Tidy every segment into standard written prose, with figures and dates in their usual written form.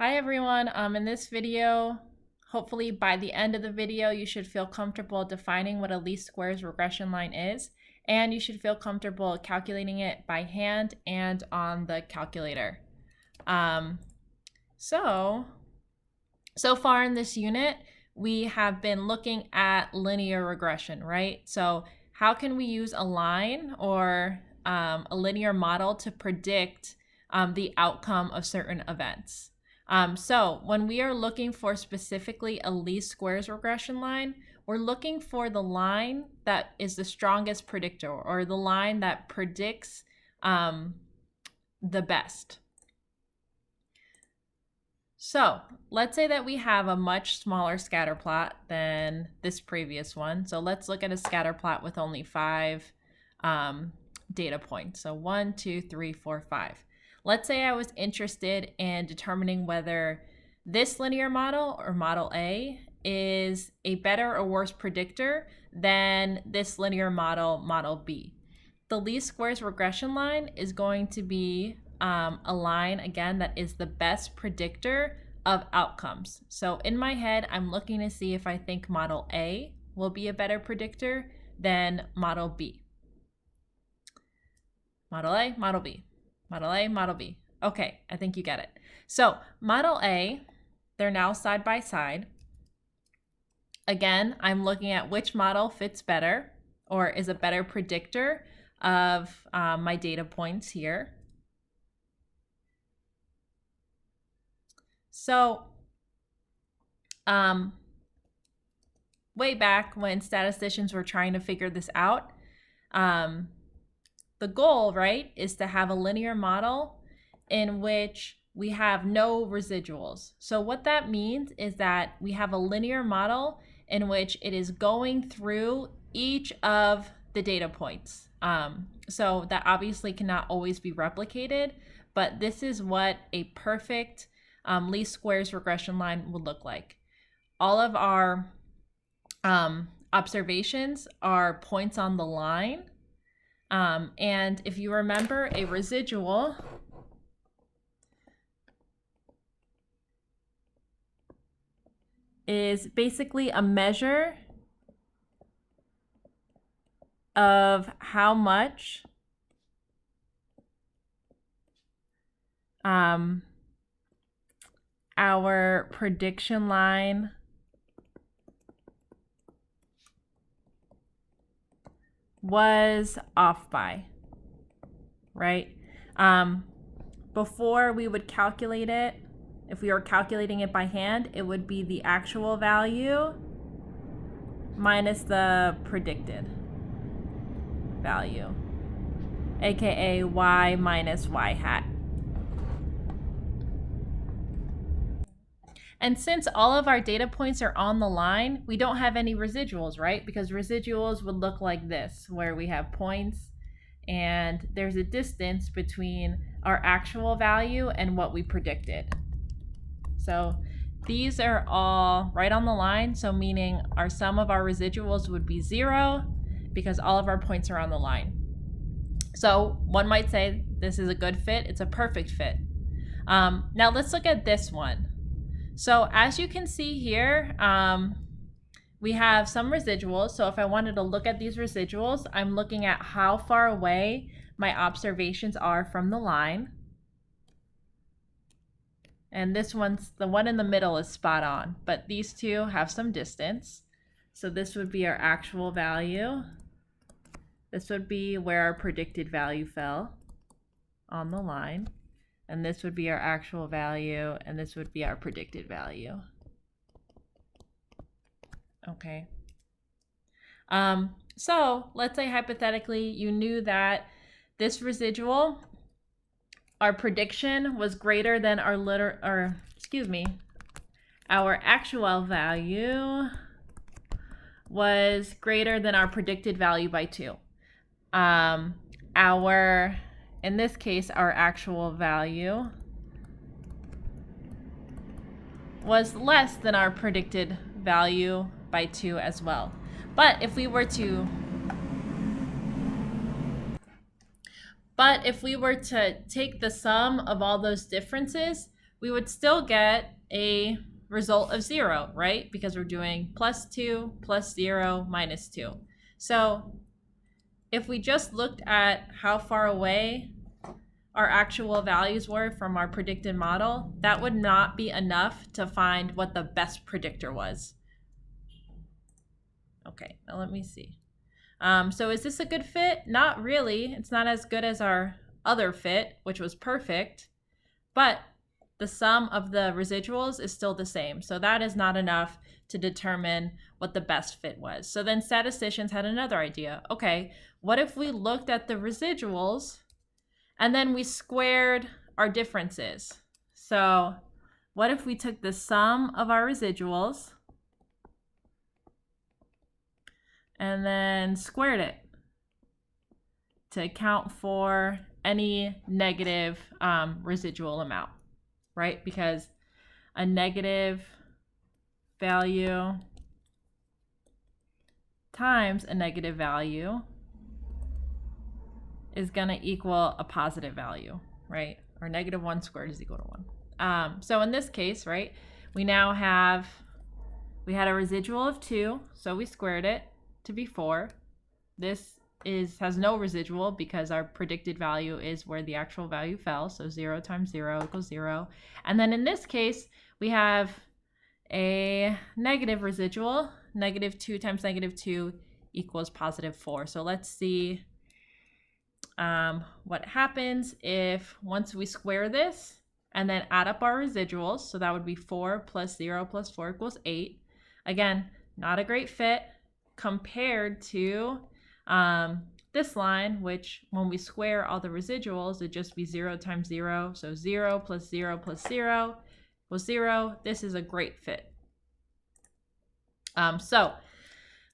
Hi everyone, in this video, hopefully by the end of the video, you should feel comfortable defining what a least squares regression line is, and you should feel comfortable calculating it by hand and on the calculator. So far in this unit, we have been looking at linear regression, right? So how can we use a line or a linear model to predict the outcome of certain events? So when we are looking for specifically a least squares regression line, we're looking for the line that is the strongest predictor, or the line that predicts the best. So let's say that we have a much smaller scatter plot than this previous one. So let's look at a scatter plot with only 5 data points. So 1, 2, 3, 4, 5. Let's say I was interested in determining whether this linear model, or model A, is a better or worse predictor than this linear model, model B. The least squares regression line is going to be a line, again, that is the best predictor of outcomes. So in my head, I'm looking to see if I think model A will be a better predictor than model B. Model A, model B. Model A, model B. Okay, I think you get it. So model A, they're now side by side. Again, I'm looking at which model fits better or is a better predictor of my data points here. So way back when statisticians were trying to figure this out, the goal, right, is to have a linear model in which we have no residuals. So what that means is that we have a linear model in which it is going through each of the data points. So that obviously cannot always be replicated, but this is what a perfect least squares regression line would look like. All of our observations are points on the line. And if you remember, a residual is basically a measure of how much our prediction line was off by, right? Before we would calculate it, if we were calculating it by hand, it would be the actual value minus the predicted value, aka y minus y hat. And since all of our data points are on the line, we don't have any residuals, right? Because residuals would look like this, where we have points and there's a distance between our actual value and what we predicted. So these are all right on the line, so meaning our sum of our residuals would be 0 because all of our points are on the line. So one might say this is a good fit, it's a perfect fit. Now let's look at this one. So as you can see here, we have some residuals. So if I wanted to look at these residuals, I'm looking at how far away my observations are from the line. And this one's, the one in the middle is spot on, but these two have some distance. So this would be our actual value. This would be where our predicted value fell on the line. And this would be our actual value, and this would be our predicted value. Okay. So let's say hypothetically you knew that this residual, our prediction was greater than our actual value was greater than our predicted value by 2. In this case, our actual value was less than our predicted value by 2 as well. But if we were to take the sum of all those differences, we would still get a result of 0, right? Because we're doing +2, +0, -2. So if we just looked at how far away our actual values were from our predicted model, that would not be enough to find what the best predictor was. Okay, now let me see. So is this a good fit? Not really. It's not as good as our other fit, which was perfect, but the sum of the residuals is still the same. So that is not enough to determine what the best fit was. So then statisticians had another idea. Okay, what if we looked at the residuals and then we squared our differences? So what if we took the sum of our residuals and then squared it to account for any negative residual amount, right? Because a negative value times a negative value is going to equal a positive value, right? Or -1 squared is equal to 1. So in this case, right, we had a residual of 2, so we squared it to be 4. This has no residual because our predicted value is where the actual value fell, so 0 times 0 equals 0. And then in this case, we have a negative residual. -2 times -2 equals +4. So let's see what happens if once we square this and then add up our residuals. So that would be 4 + 0 + 4 equals 8. Again, not a great fit compared to this line, which when we square all the residuals, it'd just be 0 times 0. So 0 + 0 + 0 equals 0. This is a great fit. So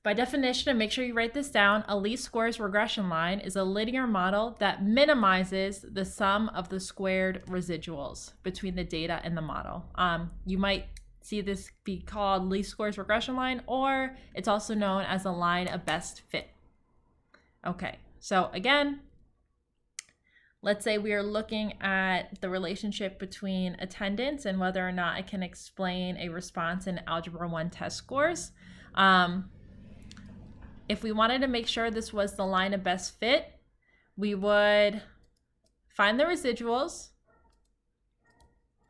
by definition, and make sure you write this down, a least squares regression line is a linear model that minimizes the sum of the squared residuals between the data and the model. You might see this be called least squares regression line, or it's also known as a line of best fit. Okay, so again, let's say we are looking at the relationship between attendance and whether or not it can explain a response in Algebra 1 test scores. If we wanted to make sure this was the line of best fit, we would find the residuals,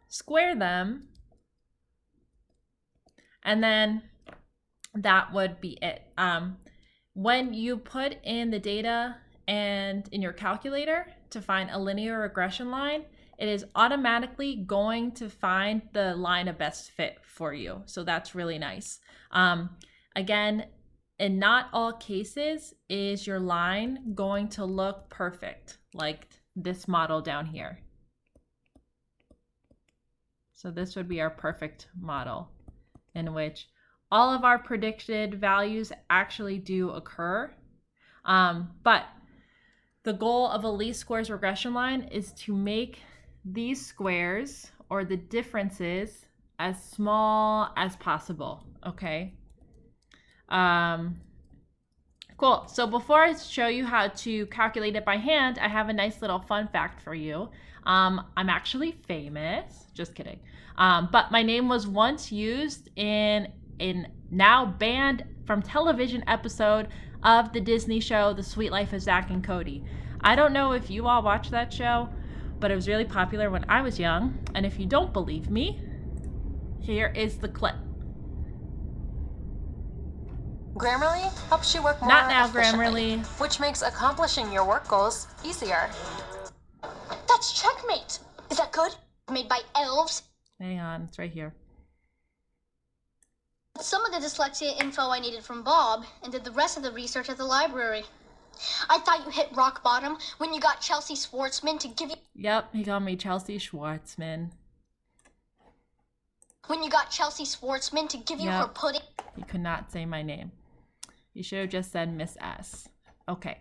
square them, and then that would be it. When you put in the data and in your calculator to find a linear regression line, it is automatically going to find the line of best fit for you. So that's really nice. Again, in not all cases is your line going to look perfect, like this model down here. So this would be our perfect model in which all of our predicted values actually do occur. But the goal of a least squares regression line is to make these squares or the differences as small as possible, okay? Cool. So before I show you how to calculate it by hand, I have a nice little fun fact for you. I'm actually famous. Just kidding. But my name was once used in now banned from television episode of the Disney show, The Sweet Life of Zack and Cody. I don't know if you all watched that show, but it was really popular when I was young. And if you don't believe me, here is the clip. Grammarly helps you work more Not now, efficiently, Grammarly. which makes accomplishing your work goals easier. That's checkmate. Is that good? Made by elves? Hang on, it's right here. Some of the dyslexia info I needed from Bob and did the rest of the research at the library. I thought you hit rock bottom when you got Chelsea Schwartzman to give you... Yep, he called me Chelsea Schwartzman. When you got Chelsea Schwartzman to give you her pudding... He could not say my name. You should have just said Miss S. Okay.